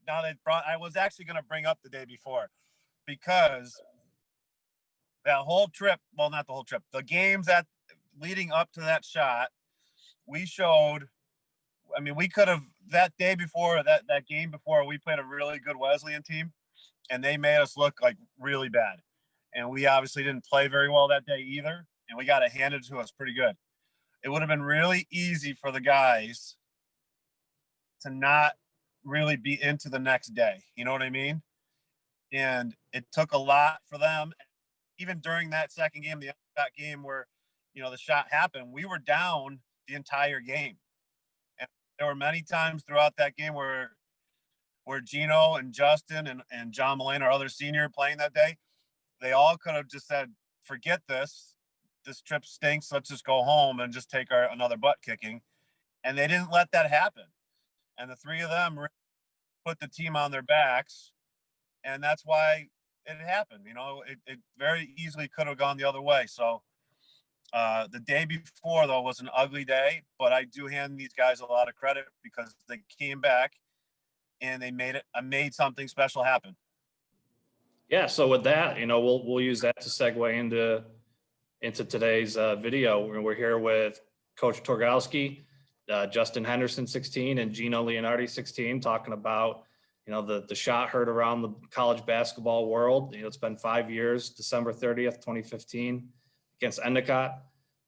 I was actually going to bring up the day before, because that whole trip, well, not the whole trip, the games that leading up to that shot, we showed, I mean, we could have, that day before, that game before, we played a really good Wesleyan team, and they made us look like really bad. And we obviously didn't play very well that day either, and we got it handed to us pretty good. It would have been really easy for the guys to not really be into the next day. You know what I mean? And it took a lot for them. Even during that second game, the Endicott game where, you know, the shot happened, we were down the entire game. And there were many times throughout that game where Gino and Justin and John Mullane, our other senior playing that day, they all could have just said, forget this. This trip stinks. Let's just go home and just take another butt kicking. And they didn't let that happen. And the three of them put the team on their backs. And that's why it happened. You know, it very easily could have gone the other way. So the day before, though, was an ugly day. But I do hand these guys a lot of credit because they came back and they made something special happen. Yeah. So with that, you know, we'll use that to segue into today's video. We're here with Coach Torgalski, Justin Henderson, 16, and Gino Leonardi, 16, talking about, you know, the shot heard around the college basketball world. You know, it's been 5 years, December 30th, 2015, against Endicott.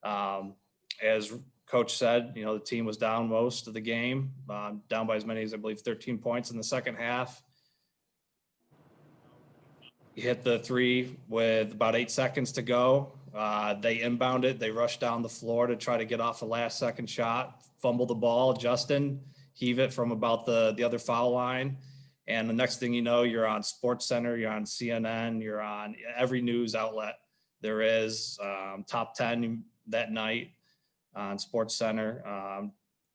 As Coach said, you know, the team was down most of the game, down by as many as, I believe, 13 points in the second half. You hit the three with about 8 seconds to go. They inbounded. They rushed down the floor to try to get off a last-second shot, fumble the ball. Justin heave it from about the other foul line. And the next thing you know, you're on SportsCenter, you're on CNN, you're on every news outlet there is, top 10 that night on SportsCenter.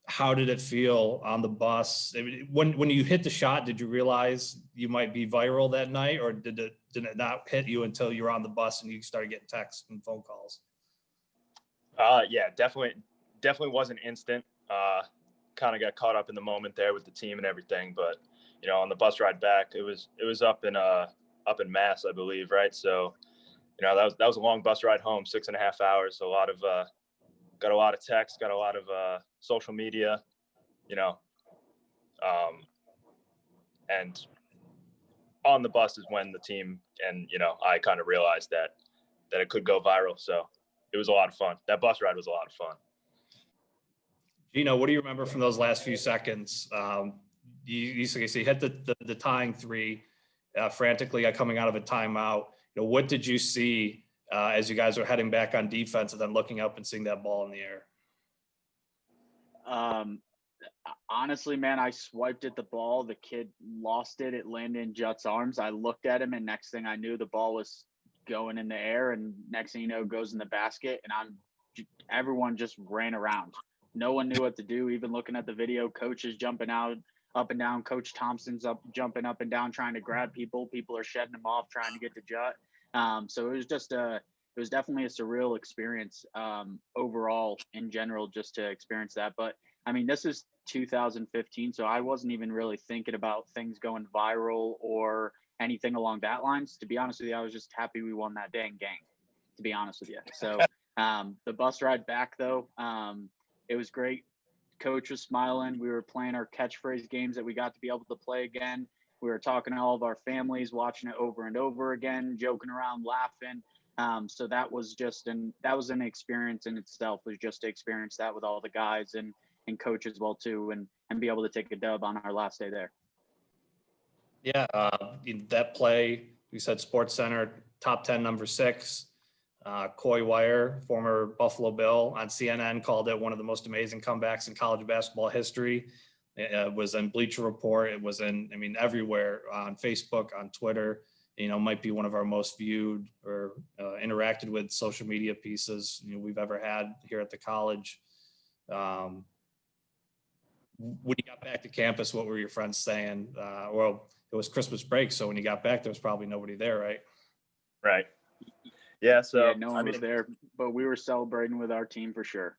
How did it feel on the bus? When you hit the shot, did you realize you might be viral that night, or did it not hit you until you were on the bus and you started getting texts and phone calls? Yeah, definitely wasn't instant. Kind of got caught up in the moment there with the team and everything, but you know, on the bus ride back, it was up in Mass, I believe, right? So, you know, that was a long bus ride home, 6.5 hours. So got a lot of texts, got a lot of social media, you know, and on the bus is when the team and, you know, I kind of realized that it could go viral. So it was a lot of fun. That bus ride was a lot of fun. Gino, what do you remember from those last few seconds? You hit the tying three, frantically coming out of a timeout. You know, what did you see as you guys were heading back on defense and then looking up and seeing that ball in the air? Honestly, man, I swiped at the ball. The kid lost it. It landed in Jutt's arms. I looked at him, and next thing I knew, the ball was going in the air. And next thing you know, it goes in the basket. And everyone just ran around. No one knew what to do. Even looking at the video, coaches jumping out, up and down. Coach Thompson's jumping up and down, trying to grab people. People are shedding them off, trying to get to Jutt. So it was definitely a surreal experience overall in general, just to experience that. But I mean, this is 2015, so I wasn't even really thinking about things going viral or anything along that lines. To be honest with you, I was just happy we won that dang game, to be honest with you. So the bus ride back, though, it was great. Coach was smiling. We were playing our catchphrase games that we got to be able to play again. We were talking to all of our families, watching it over and over again, joking around, laughing. So that was an experience in itself, was just to experience that with all the guys and coach as well too, and be able to take a dub on our last day there. Yeah, that play, we said SportsCenter, top 10, number 6. Coy Wire, former Buffalo Bill, on CNN called it one of the most amazing comebacks in college basketball history. It was in Bleacher Report. It was everywhere, on Facebook, on Twitter. You know, might be one of our most viewed or interacted with social media pieces, you know, we've ever had here at the college. When you got back to campus, what were your friends saying? Well, it was Christmas break, so when you got back, there was probably nobody there, right? Right. Yeah. So no one was there, but we were celebrating with our team for sure.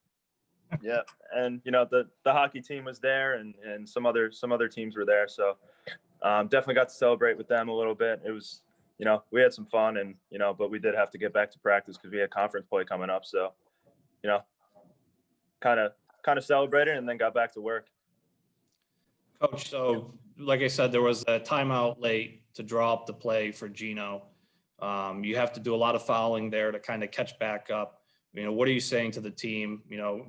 Yeah, and you know, the hockey team was there, and some other teams were there. So Definitely got to celebrate with them a little bit. It was, we had some fun, and but we did have to get back to practice because we had conference play coming up. So, kind of celebrated and then got back to work. Coach, so like I said, there was a timeout late to draw up the play for Gino. You have to do a lot of fouling there to kind of catch back up. What are you saying to the team,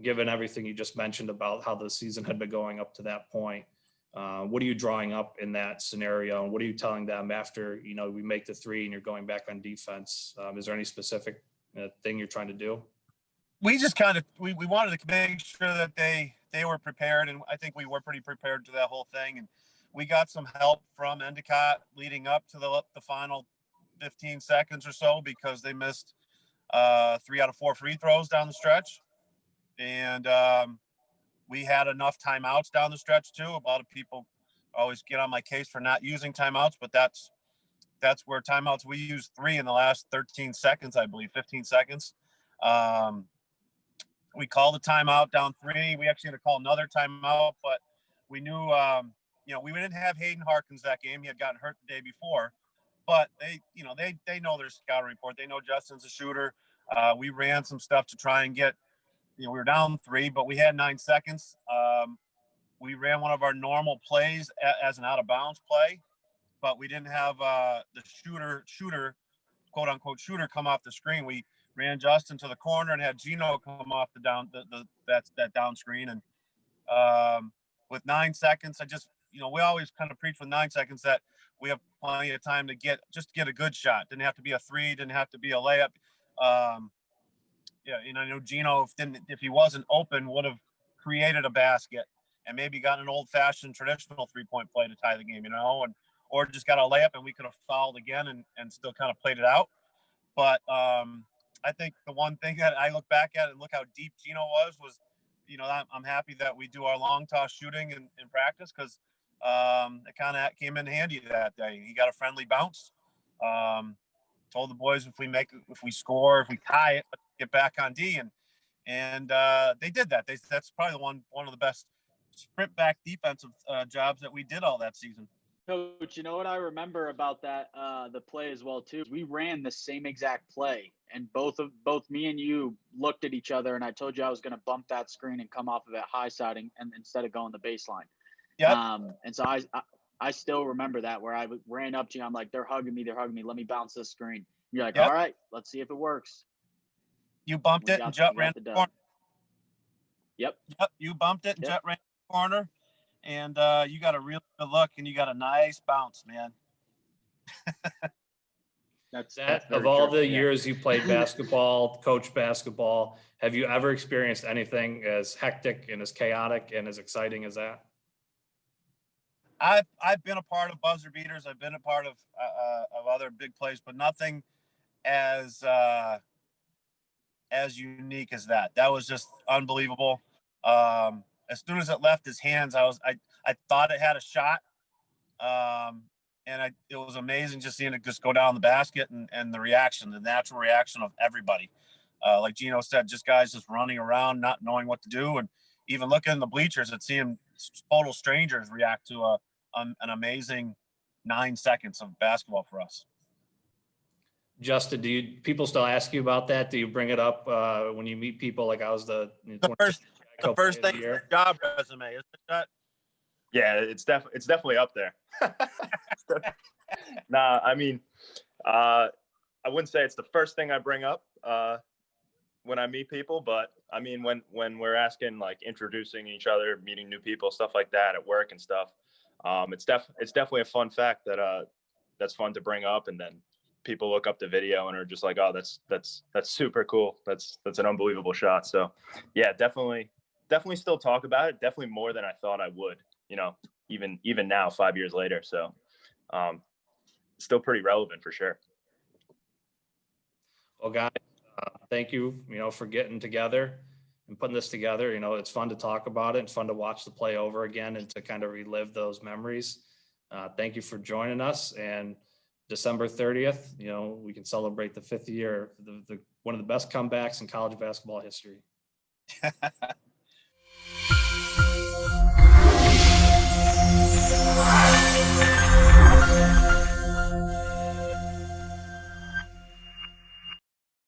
given everything you just mentioned about how the season had been going up to that point? What are you drawing up in that scenario? And what are you telling them after, we make the three and you're going back on defense? Is there any specific thing you're trying to do? We just kind of, we wanted to make sure that they were prepared. And I think we were pretty prepared to that whole thing. And we got some help from Endicott leading up to the final 15 seconds or so, because they missed 3 out of 4 free throws down the stretch. And we had enough timeouts down the stretch too. A lot of people always get on my case for not using timeouts, but that's where timeouts, we used 3 in the last 13 seconds, I believe, 15 seconds. We called a timeout down 3. We actually had to call another timeout, but we knew, we didn't have Hayden Harkins that game. He had gotten hurt the day before, but they know their scouting report. They know Justin's a shooter. We ran some stuff to try and get, we were down 3, but we had 9 seconds. We ran one of our normal plays as an out of bounds play, but we didn't have the shooter, quote unquote shooter, come off the screen. We ran Justin to the corner and had Gino come off that down screen. And with 9 seconds, we always kind of preach with 9 seconds that we have plenty of time to get a good shot. Didn't have to be a 3, didn't have to be a layup. I know Gino, if he wasn't open, would have created a basket and maybe got an old-fashioned traditional 3-point play to tie the game, or just got a layup and we could have fouled again and still kind of played it out. But I think the one thing that I look back at and look how deep Gino was, I'm happy that we do our long toss shooting in practice, because it kind of came in handy that day. He got a friendly bounce. Told the boys if we score, if we tie it, let's get back on D, and they did that. That's probably one of the best sprint back defensive jobs that we did all that season. Coach, you know what I remember about that the play as well too? We ran the same exact play, and both me and you looked at each other, and I told you I was going to bump that screen and come off of it high siding, and instead of going the baseline. Yeah. And so I still remember that, where I ran up to you. I'm like, they're hugging me. Let me bounce this screen. You're like, all right, let's see if it works. You bumped it and Jet ran the corner. Yep. You bumped it and Jet ran the corner. And you got a real good look, and you got a nice bounce, man. That's of all the years you played basketball, coached basketball, have you ever experienced anything as hectic and as chaotic and as exciting as that? I've been a part of buzzer beaters. I've been a part of other big plays, but nothing as unique as that. That was just unbelievable. As soon as it left his hands, I thought it had a shot. And it was amazing just seeing it just go down the basket and the natural reaction of everybody. Like Gino said, just guys just running around, not knowing what to do. And even looking in the bleachers and seeing total strangers react to an amazing 9 seconds of basketball for us. Justin, people still ask you about that? Do you bring it up when you meet people? Like I was the first thing, job resume, isn't it? Yeah, it's definitely up there. Nah, I mean, I wouldn't say it's the first thing I bring up when I meet people, but I mean, when we're asking, like, introducing each other, meeting new people, stuff like that at work and stuff, it's definitely a fun fact that's fun to bring up, and then people look up the video and are just like, oh, that's super cool. That's an unbelievable shot. So yeah, definitely still talk about it. Definitely more than I thought I would, even now, 5 years later. So still pretty relevant for sure. Well, guys, thank you, for getting together and putting this together. It's fun to talk about it. It's fun to watch the play over again and to kind of relive those memories. Thank you for joining us. And December 30th, we can celebrate the 5th year, one of the best comebacks in college basketball history.